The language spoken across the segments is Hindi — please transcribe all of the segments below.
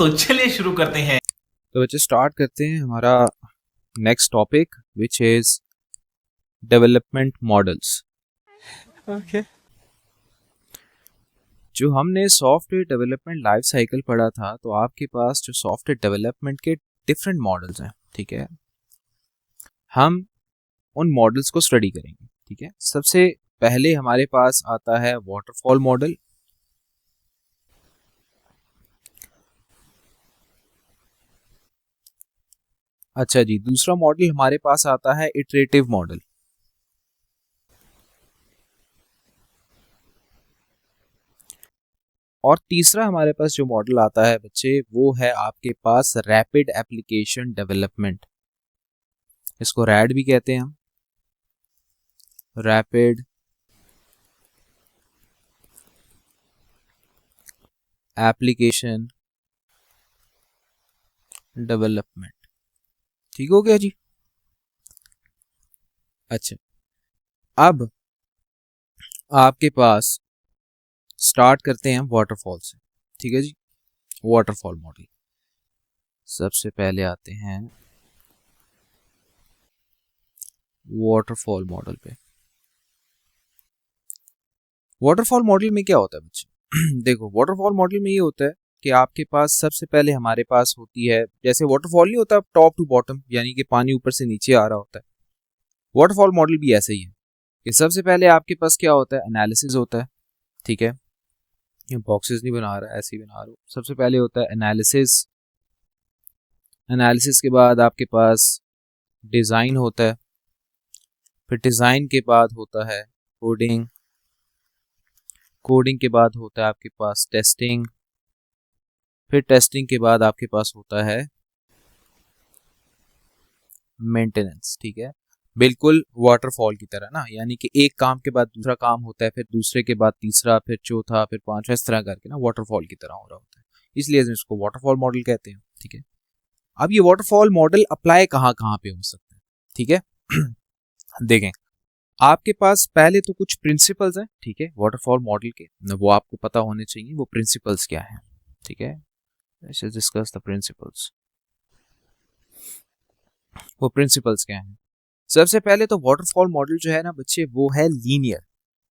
तो चलिए शुरू करते हैं। तो बच्चे स्टार्ट करते हैं हमारा next topic which is development models. Okay. जो हमने सॉफ्टवेयर डेवलपमेंट लाइफ साइकिल पढ़ा था, तो आपके पास जो सॉफ्टवेयर डेवलपमेंट के डिफरेंट मॉडल्स हैं, ठीक है, हम उन मॉडल्स को स्टडी करेंगे। ठीक है, सबसे पहले हमारे पास आता है वाटरफॉल मॉडल। अच्छा जी, दूसरा मॉडल हमारे पास आता है इटरेटिव मॉडल। और तीसरा हमारे पास जो मॉडल आता है बच्चे, वो है आपके पास रैपिड एप्लीकेशन डेवलपमेंट। इसको रैड भी कहते हैं हम, रैपिड एप्लीकेशन डेवलपमेंट। ठीक हो गया जी। अच्छा, अब आपके पास स्टार्ट करते हैं वाटरफॉल से। ठीक है जी, वाटरफॉल मॉडल सबसे पहले आते हैं वाटरफॉल मॉडल पे। वाटरफॉल मॉडल में क्या होता है बच्चे? देखो, वाटरफॉल मॉडल में ये होता है कि आपके पास सबसे पहले हमारे पास होती है, जैसे वाटरफॉल नहीं होता टॉप टू बॉटम, यानी कि पानी ऊपर से नीचे आ रहा होता है। वाटरफॉल मॉडल भी ऐसे ही है कि सबसे पहले आपके पास क्या होता है, एनालिसिस होता है। ठीक है, ये बॉक्सेस नहीं बना रहा, ऐसे ही बना रहा हूं। सबसे पहले होता है एनालिसिस। एनालिसिस के बाद आपके पास डिज़ाइन होता है। फिर डिज़ाइन के बाद होता है कोडिंग। कोडिंग के बाद होता है आपके पास टेस्टिंग। फिर टेस्टिंग के बाद आपके पास होता है मेंटेनेंस। ठीक है, बिल्कुल वाटरफॉल की तरह ना, यानी कि एक काम के बाद दूसरा काम होता है, फिर दूसरे के बाद तीसरा, फिर चौथा, फिर पांचवा, इस तरह करके ना वाटरफॉल की तरह हो रहा होता है। इसलिए हम इसको वाटरफॉल मॉडल कहते हैं। ठीक है, अब ये वाटरफॉल मॉडल अप्लाई कहाँ कहाँ पे हो सकता है? ठीक है देखें, आपके पास पहले तो कुछ प्रिंसिपल्स हैं। ठीक है, वाटरफॉल मॉडल के वो आपको पता होने चाहिए। वो प्रिंसिपल्स क्या है? ठीक है, लेट्स डिस्कस द प्रिंसिपल्स। वो प्रिंसिपल्स क्या हैं? सबसे पहले तो वाटरफॉल मॉडल जो है ना बच्चे, वो है लीनियर।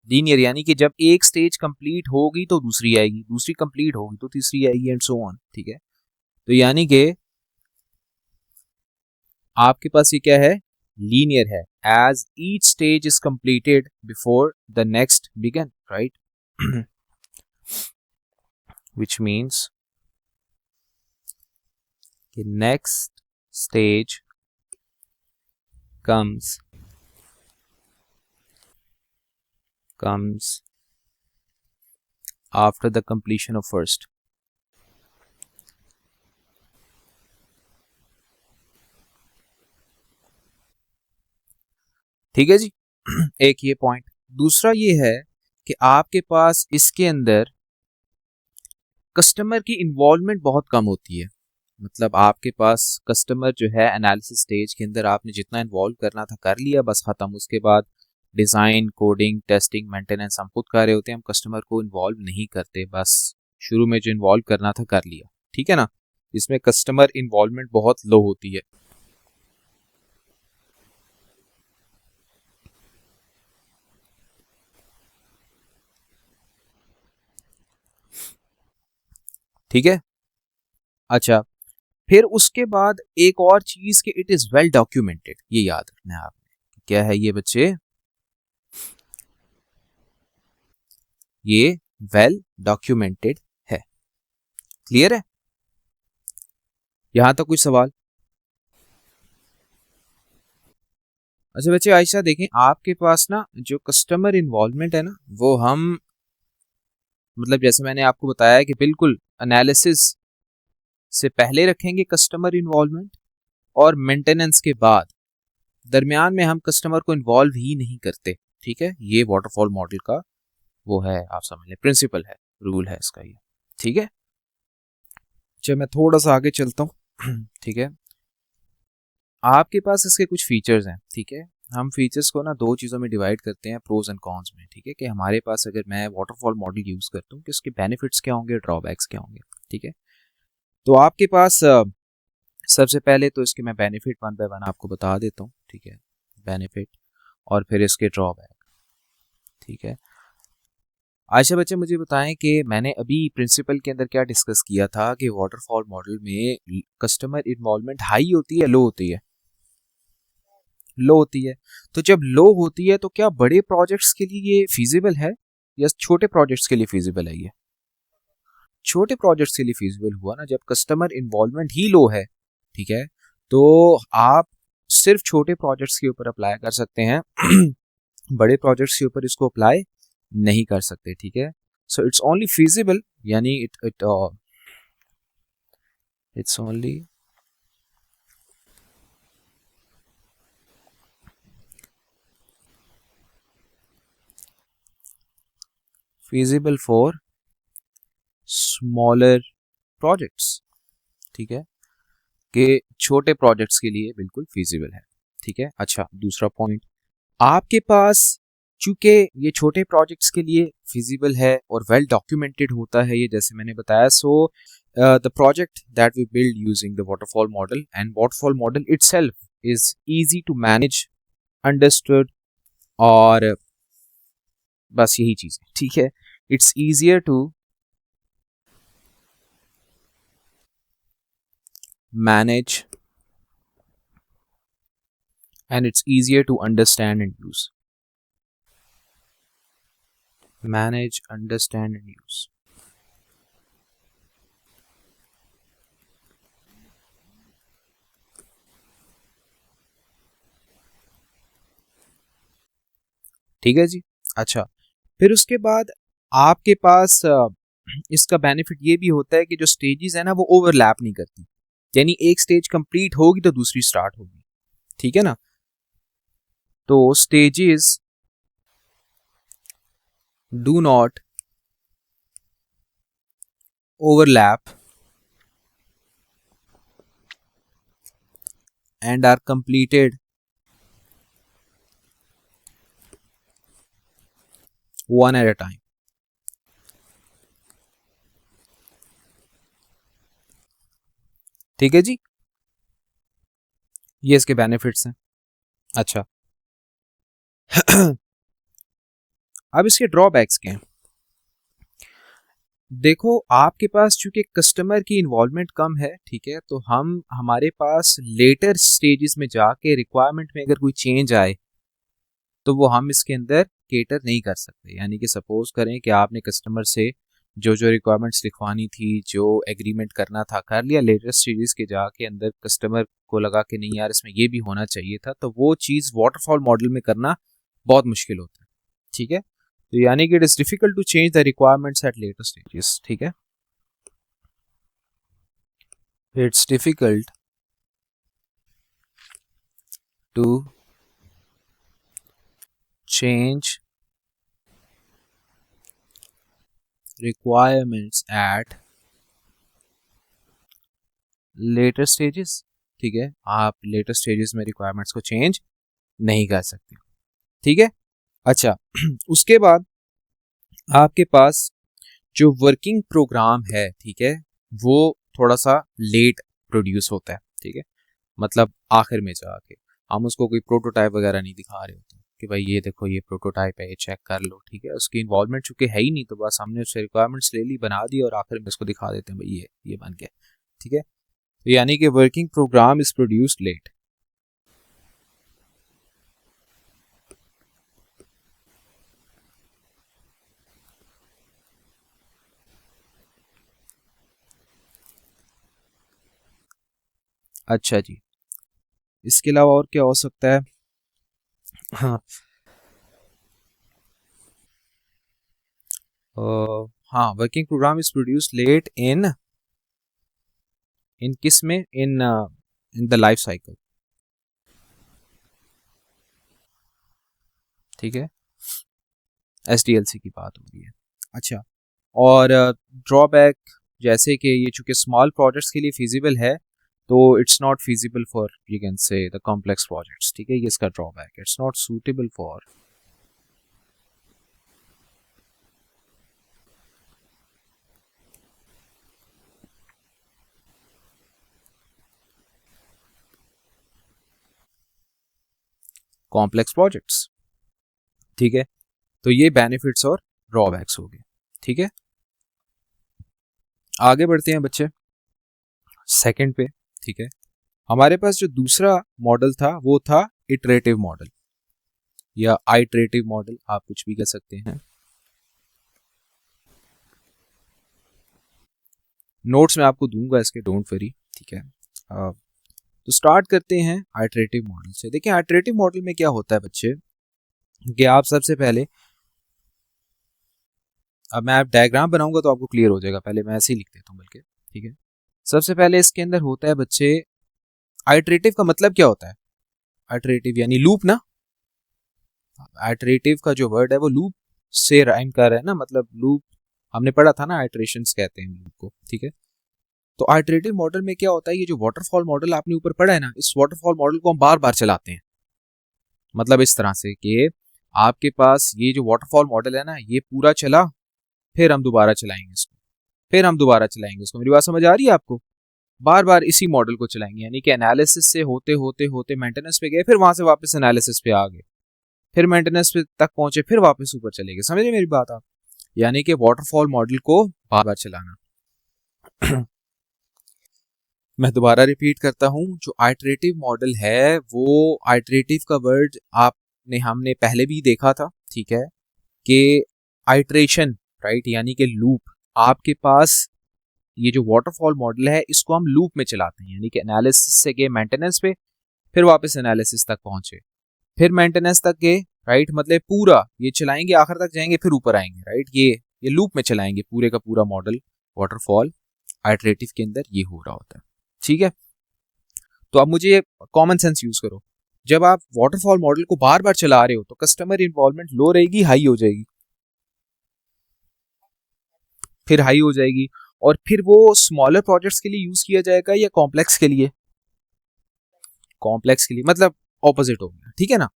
लीनियर यानी कि जब एक स्टेज कंप्लीट होगी तो दूसरी आएगी, दूसरी कंप्लीट होगी तो तीसरी आएगी, एंड सो ऑन। ठीक है, तो यानी कि आपके पास ये क्या है, लीनियर है। As each stage is completed before the next began, right? which means the next stage comes after the completion of first. ठीक है जी एक ये पॉइंट। दूसरा ये है कि आपके पास इसके अंदर कस्टमर की इन्वॉल्वमेंट बहुत कम होती है। मतलब आपके पास कस्टमर जो है एनालिसिस स्टेज के अंदर आपने जितना इन्वॉल्व करना था कर लिया, बस खत्म। उसके बाद डिज़ाइन, कोडिंग, टेस्टिंग, मेंटेनेंस हम खुद कर रहे होते हैं, हम कस्टमर को इन्वॉल्व नहीं करते। बस शुरू में जो इन्वॉल्व करना था कर लिया। ठीक है ना, इसमें कस्टमर इन्वॉल्वमेंट बहुत लो होती है। ठीक है, अच्छा, फिर उसके बाद एक और चीज कि इट इज वेल डॉक्यूमेंटेड। ये याद रखना है आपने। क्या है ये बच्चे? ये वेल डॉक्यूमेंटेड है। क्लियर है? यहां तक कोई सवाल? अच्छा बच्चे, आयशा देखें, आपके पास ना जो कस्टमर इन्वॉल्वमेंट है ना, वो हम मतलब जैसे मैंने आपको बताया कि बिल्कुल एनालिसिस से पहले रखेंगे कस्टमर इन्वॉल्वमेंट, और मेंटेनेंस के बाद। दरमियान में हम कस्टमर को इन्वॉल्व ही नहीं करते। ठीक है, ये वाटरफॉल मॉडल का वो है, आप समझ लें, प्रिंसिपल है, रूल है इसका ये। ठीक है, चलो मैं थोड़ा सा आगे चलता हूँ ठीक है, आपके पास इसके कुछ फीचर्स हैं। ठीक है, हम फीचर्स को ना दो चीज़ों में डिवाइड करते हैं, प्रोज एंड कॉन्स में। ठीक है, कि हमारे पास अगर मैं वाटरफॉल मॉडल यूज़ करता हूँ कि उसके बेनिफिट्स क्या होंगे, ड्रॉबैक्स क्या होंगे। ठीक है, तो आपके पास सबसे पहले तो इसके मैं बेनिफिट वन बाय वन आपको बता देता हूँ, ठीक है, बेनिफिट और फिर इसके ड्रॉबैक, ठीक है। आयशा बच्चे मुझे बताएं कि मैंने अभी प्रिंसिपल के अंदर क्या डिस्कस किया था कि वाटरफॉल मॉडल में कस्टमर इन्वॉल्वमेंट हाई होती है लो होती है? लो होती है। तो जब लो होती है तो क्या बड़े प्रोजेक्ट्स के लिए ये फिजिबल है या छोटे प्रोजेक्ट्स के लिए फिजिबल है? ये छोटे प्रोजेक्ट्स के लिए फिजिबल हुआ ना जब कस्टमर इन्वॉल्वमेंट ही लो है, ठीक है। तो आप सिर्फ छोटे प्रोजेक्ट्स के ऊपर अप्लाई कर सकते हैं बड़े प्रोजेक्ट्स के ऊपर इसको अप्लाई नहीं कर सकते, ठीक है। सो इट्स ओनली फिजिबल, यानी it's only feasible for smaller projects, ठीक है, कि छोटे प्रोजेक्ट्स के लिए बिल्कुल फिजिबल है, ठीक है। अच्छा, दूसरा पॉइंट, आपके पास चूंकि ये छोटे प्रोजेक्ट्स के लिए फिजिबल है और वेल डॉक्यूमेंटेड होता है ये, जैसे मैंने बताया, so the project that we build using the waterfall model and waterfall model itself is easy to manage, understood, और बस यही चीज है, ठीक है। It's easier to manage and it's easier to understand and use. Manage, understand and use. ठीक है जी। अच्छा, फिर उसके बाद आपके पास इसका बेनिफिट ये भी होता है कि जो स्टेजेस है ना वो ओवरलैप नहीं करती, यानी एक स्टेज कंप्लीट होगी तो दूसरी स्टार्ट होगी, ठीक है ना। तो stages do not overlap and are completed one at a time. ठीक है जी, ये इसके बेनिफिट्स हैं। अच्छा अब इसके ड्रॉबैक्स क्या हैं? देखो, आपके पास चूंकि कस्टमर की इन्वॉल्वमेंट कम है, ठीक है, तो हमारे पास लेटर स्टेजेस में जाके रिक्वायरमेंट में अगर कोई चेंज आए तो वो हम इसके अंदर केटर नहीं कर सकते। यानी कि सपोज करें कि आपने कस्टमर से जो जो रिक्वायरमेंट्स लिखवानी थी, जो एग्रीमेंट करना था, कर लिया, लेटर स्टेजेस के जाके अंदर कस्टमर को लगा कि नहीं यार इसमें ये भी होना चाहिए था, तो वो चीज़ वाटरफॉल मॉडल में करना बहुत मुश्किल होता है, ठीक है। तो यानी कि it is difficult to change the requirements at later stages, ठीक है। It's difficult to change requirements at later stages, ठीक है, आप लेटर स्टेजेस में रिक्वायरमेंट्स को चेंज नहीं कर सकते, ठीक है। अच्छा उसके बाद आपके पास जो वर्किंग प्रोग्राम है, ठीक है, वो थोड़ा सा लेट प्रोड्यूस होता है, ठीक है। मतलब आखिर में जाके हम उसको कोई प्रोटोटाइप वगैरह नहीं दिखा रहे होते कि भाई ये देखो ये प्रोटोटाइप है, ये चेक कर लो, ठीक है। उसकी इन्वॉल्वमेंट चूंकि है ही नहीं, तो बस हमने उससे रिक्वायरमेंट्स ले ली, बना दी और आखिर में उसको दिखा देते हैं भाई ये बन गया, ठीक है। तो यानी कि working program is produced late. अच्छा जी, इसके अलावा और क्या हो सकता है? हाँ, हाँ, working program is produced late in किस में, इन द लाइफ साइकिल, ठीक है। एसडीएलसी की बात हो रही है। अच्छा, और ड्रॉबैक जैसे कि ये चूंकि स्मॉल प्रोजेक्ट्स के लिए फिजिबल है, तो it's not feasible for, you can say, the complex projects, ठीक है, ये इसका ड्रॉबैक है, it's not suitable for complex projects. ठीक है, तो ये बेनिफिट्स और ड्रॉबैक्स हो गए। ठीक है, आगे बढ़ते हैं बच्चे सेकंड पे। ठीक है, हमारे पास जो दूसरा मॉडल था वो था इटरेटिव मॉडल या आइटरेटिव मॉडल, आप कुछ भी कह सकते हैं। नोट्स में आपको दूंगा इसके, डोंट वरी। ठीक है, तो स्टार्ट करते हैं आइटरेटिव मॉडल से। देखिए आइटरेटिव मॉडल में क्या होता है बच्चे कि आप सबसे पहले, अब मैं आप डायग्राम बनाऊंगा तो आपको क्लियर हो जाएगा, पहले मैं ऐसे ही लिख देता हूँ बल्कि। ठीक है, सबसे पहले इसके अंदर होता है बच्चे, आइटरेटिव का मतलब क्या होता है? आइटरेटिव यानी लूप ना। आइटरेटिव का जो वर्ड है वो लूप से राइम कर रहा है ना, मतलब लूप हमने पढ़ा था ना, आइटरेशंस कहते हैं लूप को। ठीक है, तो आइटरेटिव मॉडल में क्या होता है, ये जो वाटरफॉल मॉडल आपने ऊपर पढ़ा है ना, इस वाटरफॉल मॉडल को हम बार बार चलाते हैं। मतलब इस तरह से कि आपके पास ये जो वाटरफॉल मॉडल है ना, ये पूरा चला, फिर हम दोबारा चलाएंगे इसको, फिर हम दोबारा चलाएंगे इसको। मेरी बात समझ आ रही है आपको? बार बार इसी मॉडल को चलाएंगे, यानी कि एनालिसिस से होते होते होते मेंटेनेंस पे गए, फिर वहां से वापस एनालिसिस पे आ गए, फिर मेंटेनेंस पे तक पहुंचे, फिर वापस ऊपर चले गए। समझ रहे मेरी बात आप? यानी कि वाटरफॉल मॉडल को बार बार चलाना। मैं दोबारा रिपीट करता हूं, जो आइटरेटिव मॉडल है वो, आइटरेटिव का वर्ड आपने हमने पहले भी देखा था। ठीक है, कि आइटरेशन, राइट, यानी कि लूप। आपके पास ये जो वाटरफॉल मॉडल है इसको हम लूप में चलाते हैं, यानी कि एनालिसिस से गए मेंटेनेंस पे, फिर वापस एनालिसिस तक पहुंचे, फिर मेंटेनेंस तक गए, राइट, मतलब पूरा ये चलाएंगे, आखिर तक जाएंगे, फिर ऊपर आएंगे, राइट। ये लूप में चलाएंगे पूरे का पूरा मॉडल वाटरफॉल आइटरेटिव के अंदर ये हो रहा होता है। ठीक है, तो अब मुझे कॉमन सेंस यूज करो। जब आप वाटरफॉल मॉडल को बार बार चला रहे हो तो कस्टमर इन्वॉल्वमेंट लो रहेगी, हाई हो जाएगी? फिर हाई हो जाएगी, और फिर वो स्मॉलर प्रोजेक्ट्स के लिए यूज किया जाएगा या कॉम्प्लेक्स के लिए? कॉम्प्लेक्स के लिए, मतलब ऑपोजिट हो गया। ठीक है ना,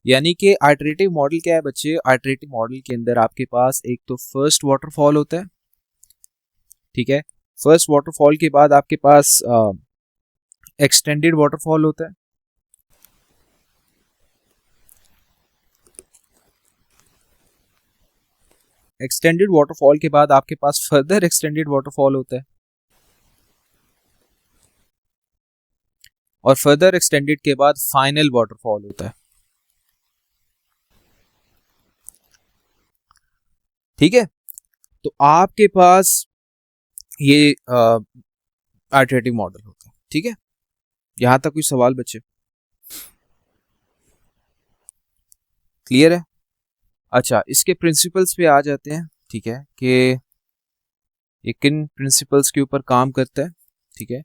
यानी कि आइटरेटिव मॉडल क्या है बच्चे, आइटरेटिव मॉडल के अंदर आपके पास एक तो फर्स्ट वाटरफॉल होता है। ठीक है, फर्स्ट वाटरफॉल के बाद आपके पास एक्सटेंडेड वाटरफॉल होता है। एक्सटेंडेड वाटरफॉल के बाद आपके पास फर्दर एक्सटेंडेड वाटरफॉल होता है, और फर्दर एक्सटेंडेड के बाद फाइनल वाटरफॉल होता है। ठीक है, तो आपके पास ये आइटरेटिव मॉडल होता है। ठीक है, यहां तक कोई सवाल बच्चे? क्लियर है? अच्छा, इसके प्रिंसिपल्स पे आ जाते हैं। ठीक है, कि ये किन प्रिंसिपल्स के ऊपर काम करता है। ठीक है,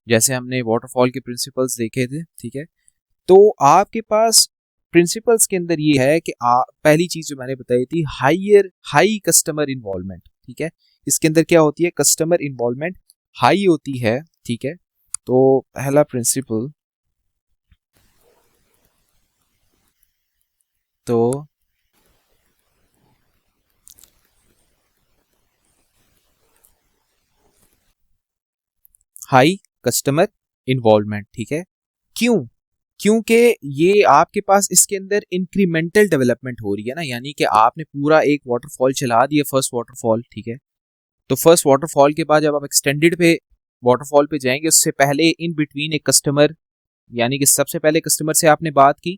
जैसे हमने वाटरफॉल के प्रिंसिपल्स देखे थे। ठीक है, तो आपके पास प्रिंसिपल्स के अंदर ये है कि पहली चीज जो मैंने बताई थी, हाई कस्टमर इन्वॉल्वमेंट। ठीक है, इसके अंदर क्या होती है, कस्टमर इन्वॉल्वमेंट हाई होती है। ठीक है, तो पहला प्रिंसिपल, तो हाई कस्टमर इन्वॉल्वमेंट। ठीक है, क्यों? क्योंकि ये आपके पास इसके अंदर इंक्रीमेंटल डेवलपमेंट हो रही है ना, यानी कि आपने पूरा एक वाटरफॉल चला दिया, फर्स्ट वाटरफॉल। ठीक है, तो फर्स्ट वाटरफॉल के बाद जब आप एक्सटेंडेड पे वाटरफॉल पे जाएंगे, उससे पहले इन बिटवीन एक कस्टमर, यानी कि सबसे पहले कस्टमर से आपने बात की।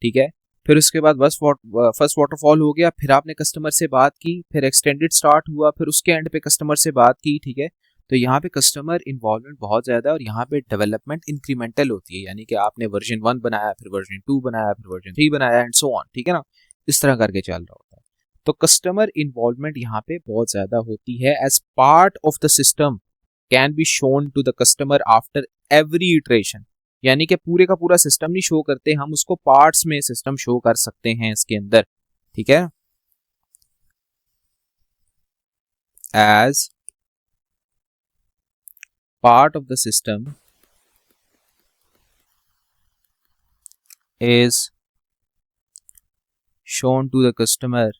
ठीक है, फिर उसके बाद बस फर्स्ट वाटरफॉल हो गया, फिर आपने कस्टमर से बात की, फिर एक्सटेंडेड स्टार्ट हुआ, फिर उसके एंड पे कस्टमर से बात की। ठीक है, तो यहाँ पे कस्टमर इन्वॉल्वमेंट बहुत ज्यादा है, और यहाँ पे डेवलपमेंट इंक्रीमेंटल होती है, यानी कि आपने वर्जन 1 बनाया, फिर वर्जन 2 बनाया, फिर वर्जन 3 बनाया, एंड सो ऑन। ठीक है ना, इस तरह करके चल रहा होता है। तो कस्टमर इन्वॉल्वमेंट यहाँ पे बहुत ज्यादा होती है। As part of the system can be shown to the customer after every iteration, यानी कि पूरे का पूरा सिस्टम नहीं शो करते, हम उसको पार्ट्स में सिस्टम शो कर सकते हैं इसके अंदर। ठीक है, as part of the system is shown to the customer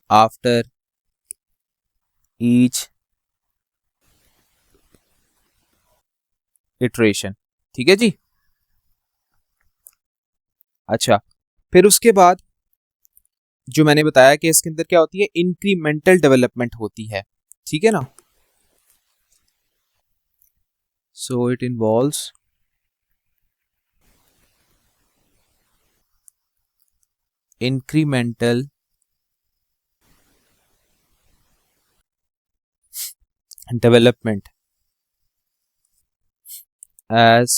after each iteration। ठीक है जी। अच्छा, फिर उसके बाद जो मैंने बताया कि इसके अंदर क्या होती है, इंक्रीमेंटल डेवलपमेंट होती है, ठीक है ना। So it involves incremental development as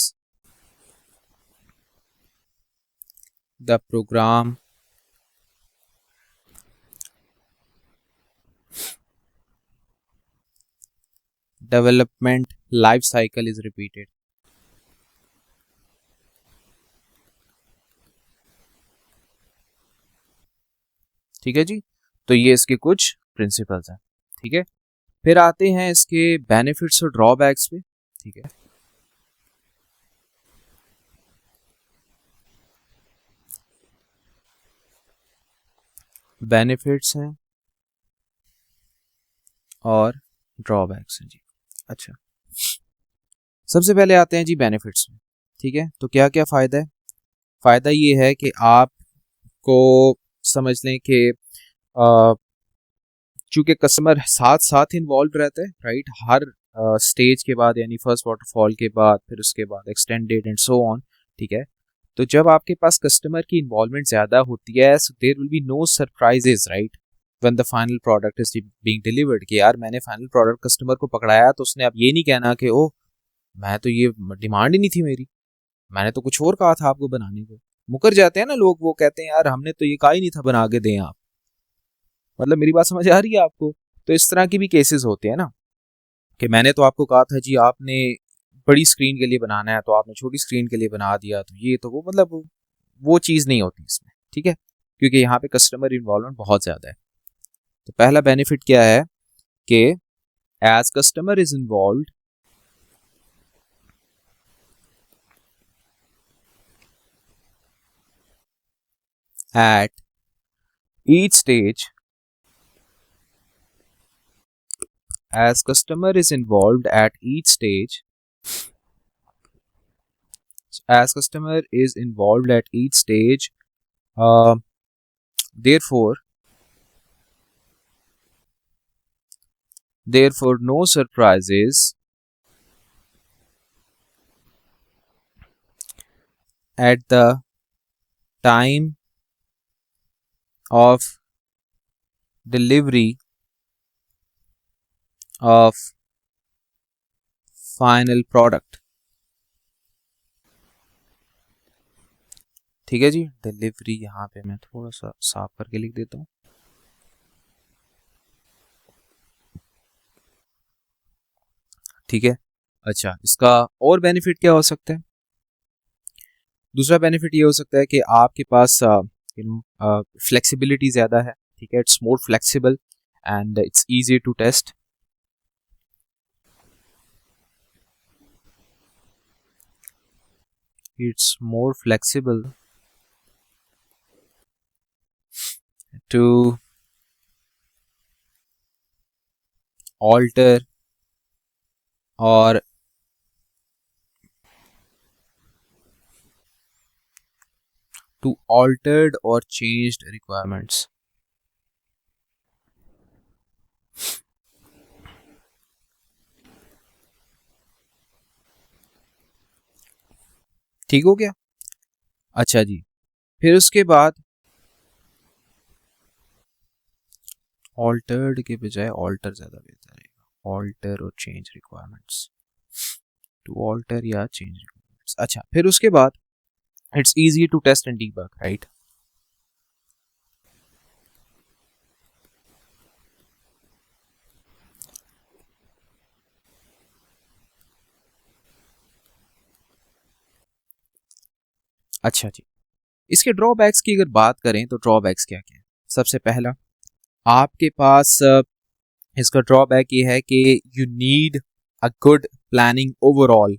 the program development life cycle is repeated। ठीक है जी, तो ये इसके कुछ प्रिंसिपल्स हैं। ठीक है, फिर आते हैं इसके बेनिफिट्स और ड्रॉबैक्स पे। ठीक है, बेनिफिट्स हैं और ड्रॉबैक्स हैं जी। अच्छा, सबसे पहले आते हैं जी बेनिफिट्स में। ठीक है, तो क्या क्या फ़ायदा है? फ़ायदा ये है कि आपको समझ लें कि चूंकि कस्टमर साथ साथ इन्वॉल्व रहता है, राइट, हर स्टेज के बाद, यानी फर्स्ट वाटरफॉल के बाद, फिर उसके बाद एक्सटेंडेड एंड सो ऑन। ठीक है, तो जब आपके पास कस्टमर की इन्वॉल्वमेंट ज़्यादा होती है, so there will be no surprises, right, when the final product is being delivered. कि यार मैंने फाइनल प्रोडक्ट कस्टमर को पकड़ाया तो उसने अब ये नहीं कहना कि ओह मैं तो ये डिमांड ही नहीं थी मेरी, मैंने तो कुछ और कहा था आपको बनाने को। मुकर जाते हैं ना लोग, वो कहते हैं यार हमने तो ये कहा ही नहीं था बना के दें आप। मतलब मेरी बात समझ आ रही है आपको? तो इस तरह की भी केसेस होते हैं ना, कि मैंने तो आपको कहा था जी आपने बड़ी स्क्रीन के लिए बनाना है तो आपने छोटी स्क्रीन के लिए बना दिया, तो ये तो वो, मतलब वो चीज़ नहीं होती इसमें। ठीक है, क्योंकि यहाँ पे कस्टमर इन्वॉल्वमेंट बहुत ज़्यादा है। तो पहला बेनिफिट क्या है कि as customer is involve at each stage, as customer is involved at each stage, as customer is involved at each stage, uh, therefore no surprises at the time of delivery of final product। ठीक है जी, डिलीवरी यहाँ पे मैं थोड़ा सा साफ करके लिख देता हूँ। ठीक है, अच्छा, इसका और बेनिफिट क्या हो सकता है? दूसरा बेनिफिट ये हो सकता है कि आपके पास फ्लेक्सिबिलिटी ज़्यादा है। ठीक है, it's more flexible and it's easy to test. It's more flexible to alter or to altered or changed requirements। ठीक हो गया? अच्छा जी, फिर उसके बाद ऑल्टर्ड के बजाय ऑल्टर ज़्यादा बेहतर है। ऑल्टर और चेंज रिक्वायरमेंट्स, टू ऑल्टर या चेंज रिक्वायरमेंट्स। अच्छा, फिर उसके बाद it's easy to test and debug, right. अच्छा जी, इसके ड्रॉबैक्स की अगर बात करें तो ड्रॉबैक्स क्या क्या है? सबसे पहला, आपके पास इसका ड्रॉबैक ये है कि you need a good planning overall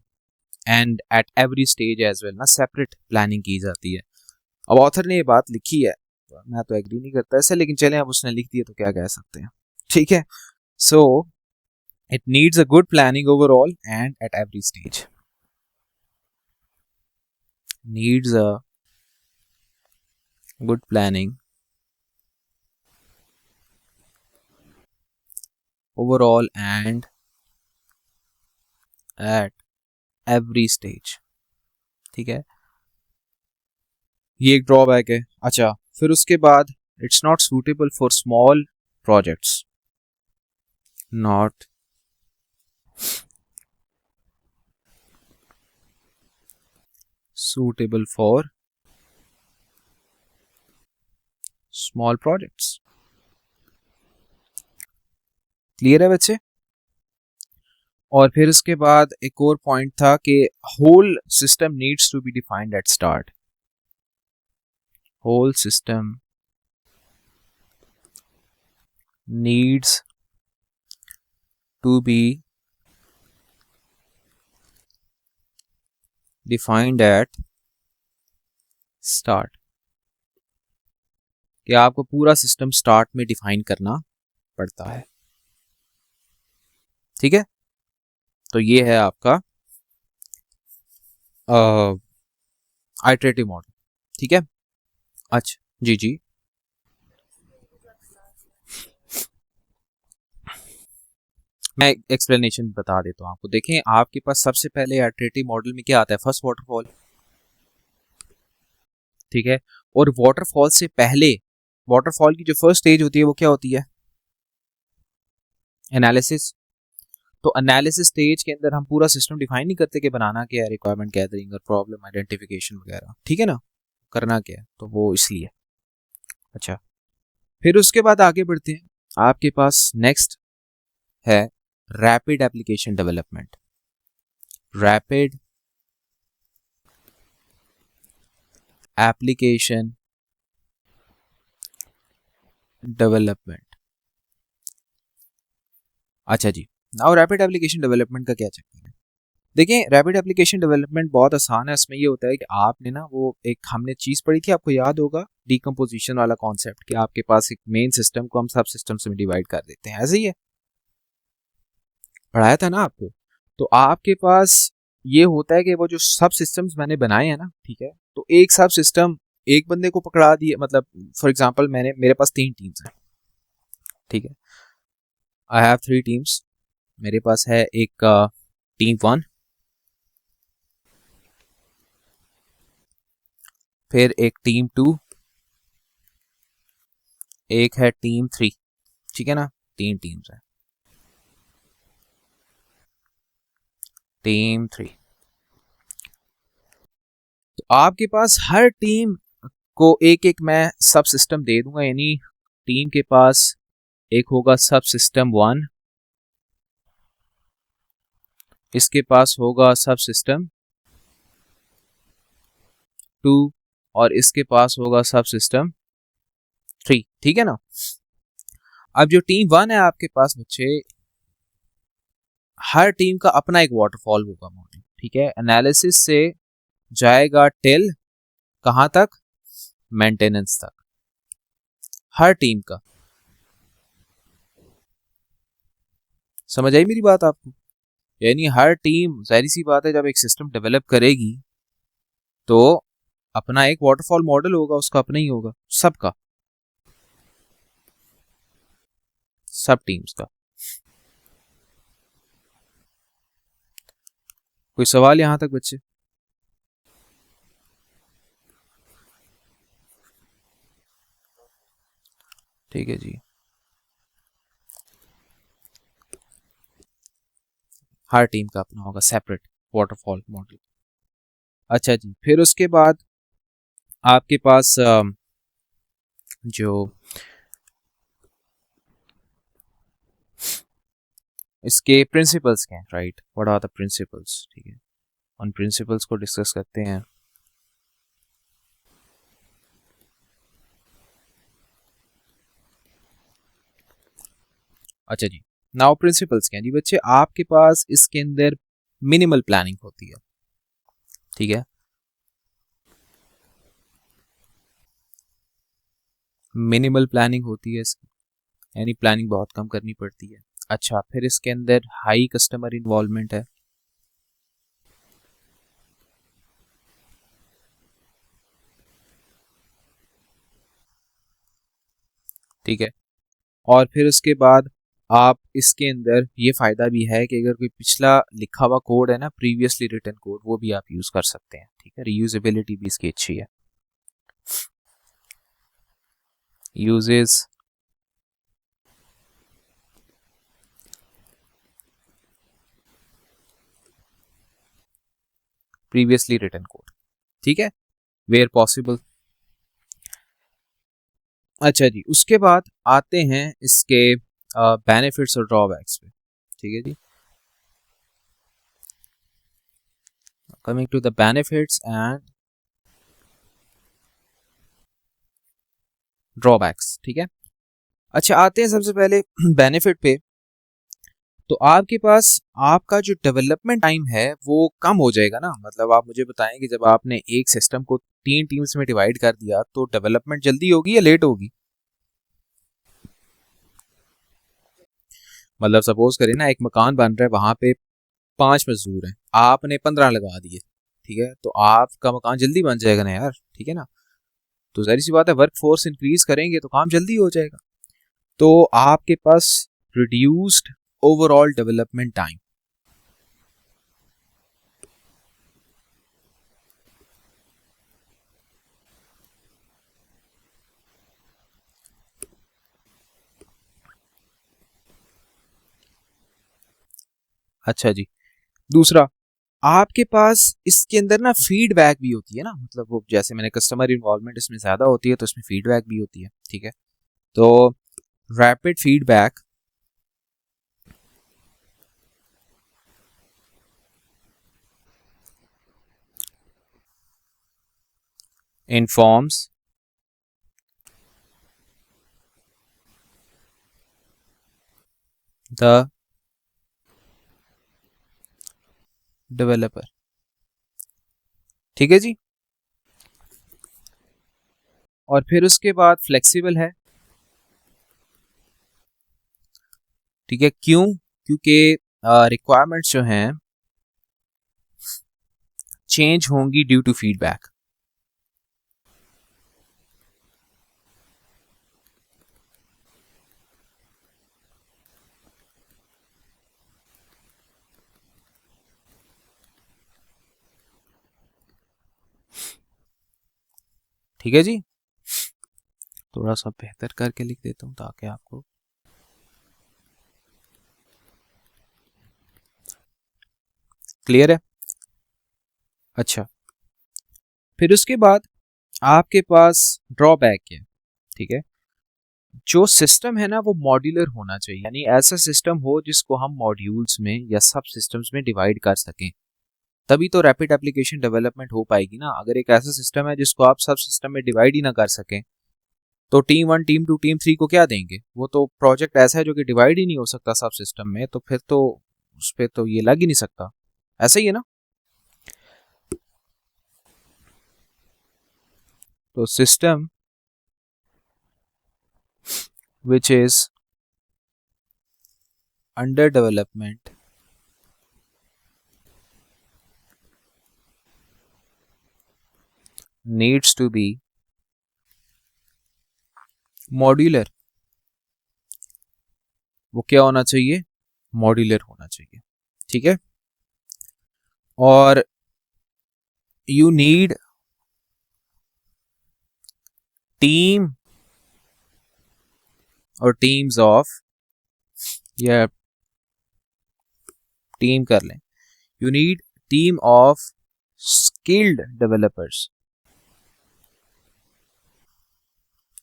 and at every stage as well ना, सेपरेट प्लानिंग की जाती है। अब ऑथर ने ये बात लिखी है, मैं तो एग्री नहीं करता ऐसे, लेकिन चलें अब उसने लिख दिया तो क्या कह सकते हैं। ठीक है, so it needs a good planning overall and at every stage. needs a good planning overall and at every stage। ठीक है, ये एक ड्रॉबैक है। अच्छा, फिर उसके बाद it's not suitable for small projects, not suitable for small projects। Clear है बच्चे? और फिर उसके बाद एक और पॉइंट था कि whole system needs to be defined at start. Whole system needs to be defined at start, कि आपको पूरा सिस्टम स्टार्ट में डिफाइन करना पड़ता है। ठीक है, तो ये है आपका आइटरेटिव मॉडल। ठीक है, अच्छा जी जी, मैं एक्सप्लेनेशन बता देता हूँ आपको। देखें, आपके पास सबसे पहले आइटरेटिव मॉडल में क्या आता है? First waterfall. ठीक है, और वाटरफॉल से पहले वाटरफॉल की जो फर्स्ट स्टेज होती है वो क्या होती है? एनालिसिस। तो एनालिसिस स्टेज के अंदर हम पूरा सिस्टम डिफाइन नहीं करते कि बनाना क्या है, रिक्वायरमेंट गैदरिंग और प्रॉब्लम आइडेंटिफिकेशन वगैरह। ठीक है ना, करना क्या है, तो वो इसलिए। अच्छा, फिर उसके बाद आगे बढ़ते हैं। आपके पास नेक्स्ट है rapid application development. Rapid application development. अच्छा जी, नाउ रैपिड एप्लीकेशन डेवलपमेंट का क्या चक्कर है? देखिए, रैपिड एप्लीकेशन डेवलपमेंट बहुत आसान है। इसमें ये होता है कि आपने ना वो एक हमने चीज़ पढ़ी थी, आपको याद होगा, डिकम्पोजिशन वाला कॉन्सेप्ट, कि आपके पास एक मेन सिस्टम को हम सब सिस्टम्स में डिवाइड कर देते हैं। ऐसे ही है, पढ़ाया था ना आपको। तो आपके पास ये होता है कि वो जो सब सिस्टम्स मैंने बनाए हैं ना, ठीक है, तो एक सब सिस्टम एक बंदे को पकड़ा दिए। मतलब फॉर एग्जांपल, मेरे पास 3 टीम्स हैं। ठीक है, आई हैव 3 टीम्स। मेरे पास है एक टीम 1, फिर एक टीम 2, एक है टीम 3। ठीक है ना, 3 टीम्स है। टीम 3, तो आपके पास हर टीम को एक एक मैं सब सिस्टम दे दूंगा। यानी टीम के पास एक होगा सब सिस्टम 1, इसके पास होगा सब सिस्टम 2, और इसके पास होगा सब सिस्टम 3। ठीक है ना, अब जो टीम 1 है आपके पास बच्चे, हर टीम का अपना एक वाटरफॉल होगा मॉडल। ठीक है, एनालिसिस से जाएगा टिल कहां तक? मेंटेनेंस तक, हर टीम का। समझ आई मेरी बात आपको? यानी हर टीम, जाहिर सी बात है, जब एक सिस्टम डेवलप करेगी तो अपना एक वाटरफॉल मॉडल होगा, उसका अपना ही होगा सबका, सब टीम्स का। कोई सवाल यहां तक बच्चे? ठीक है जी, हर टीम का अपना होगा सेपरेट वाटरफॉल मॉडल। अच्छा जी, फिर उसके बाद आपके पास जो इसके प्रिंसिपल्स क्या हैं, right? What are the principles? ठीक है, उन प्रिंसिपल्स को डिस्कस करते हैं। अच्छा जी, नाउ प्रिंसिपल्स क्या हैं जी बच्चे? आपके पास इसके अंदर मिनिमल प्लानिंग होती है। ठीक है, मिनिमल प्लानिंग होती है इसकी, यानी प्लानिंग बहुत कम करनी पड़ती है। अच्छा, फिर इसके अंदर हाई कस्टमर इन्वॉल्वमेंट है। ठीक है। और फिर उसके बाद आप इसके अंदर ये फ़ायदा भी है कि अगर कोई पिछला लिखा हुआ कोड है ना, प्रीवियसली रिटन कोड, वो भी आप यूज़ कर सकते हैं। ठीक है, रीयूजेबिलिटी भी इसकी अच्छी है। यूजेस प्रीवियसली रिटन कोड, ठीक है, वेयर पॉसिबल। अच्छा जी, उसके बाद आते हैं इसके बेनिफिट्स और ड्रॉबैक्स पे। ठीक है जी, coming to the benefits and drawbacks. ठीक है, अच्छा आते हैं सबसे पहले बेनिफिट पे। तो आपके पास आपका जो डेवलपमेंट टाइम है वो कम हो जाएगा ना। मतलब आप मुझे बताएं कि जब आपने एक सिस्टम को 3 टीम्स में डिवाइड कर दिया तो डेवलपमेंट जल्दी होगी या लेट होगी? मतलब सपोज करें ना, एक मकान बन रहा है, वहां पे 5 मजदूर हैं, आपने 15 लगा दिए, ठीक है, तो आपका मकान जल्दी बन जाएगा ना यार। ठीक है ना, तो जाहिर सी बात है, वर्क फोर्स इंक्रीज करेंगे तो काम जल्दी हो जाएगा। तो आपके पास रिड्यूस्ड ओवरऑल डेवलपमेंट टाइम। अच्छा जी, दूसरा, आपके पास इसके अंदर ना फीडबैक भी होती है ना। मतलब वो जैसे मैंने कस्टमर इन्वॉल्वमेंट इसमें ज़्यादा होती है तो इसमें फीडबैक भी होती है। ठीक है, तो rapid feedback informs the developer. ठीक है जी, और फिर उसके बाद फ्लेक्सिबल है। ठीक है, क्यों? क्योंकि रिक्वायरमेंट्स जो हैं चेंज होंगी ड्यू टू फीडबैक। ठीक है जी, थोड़ा सा बेहतर करके लिख देता हूं ताकि आपको क्लियर है। अच्छा, फिर उसके बाद आपके पास ड्रॉबैक है। ठीक है, जो सिस्टम है ना वो मॉड्यूलर होना चाहिए, यानी ऐसा सिस्टम हो जिसको हम मॉड्यूल्स में या सब सिस्टम्स में डिवाइड कर सकें, तभी तो रैपिड एप्लीकेशन डेवलपमेंट हो पाएगी ना। अगर एक ऐसा सिस्टम है जिसको आप सब सिस्टम में डिवाइड ही ना कर सकें तो टीम 1, टीम 2, टीम 3 को क्या देंगे? वो तो प्रोजेक्ट ऐसा है जो कि डिवाइड ही नहीं हो सकता सब सिस्टम में, तो फिर तो उस पर तो ये लग ही नहीं सकता। ऐसा ही है ना। तो system which is under development needs to be modular। वो क्या होना चाहिए? मॉड्यूलर होना चाहिए। ठीक है, और यू नीड टीम और टीम्स ऑफ, या टीम कर लें, you need team of skilled developers.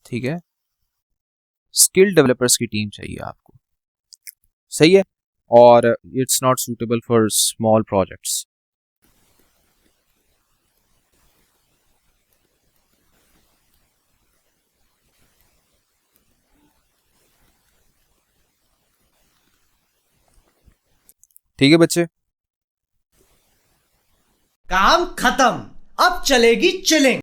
ठीक है, स्किल्ड डेवलपर्स की टीम चाहिए आपको। सही है, और it's not suitable for small projects. ठीक है बच्चे, काम खत्म। अब चलेगी चिलिंग।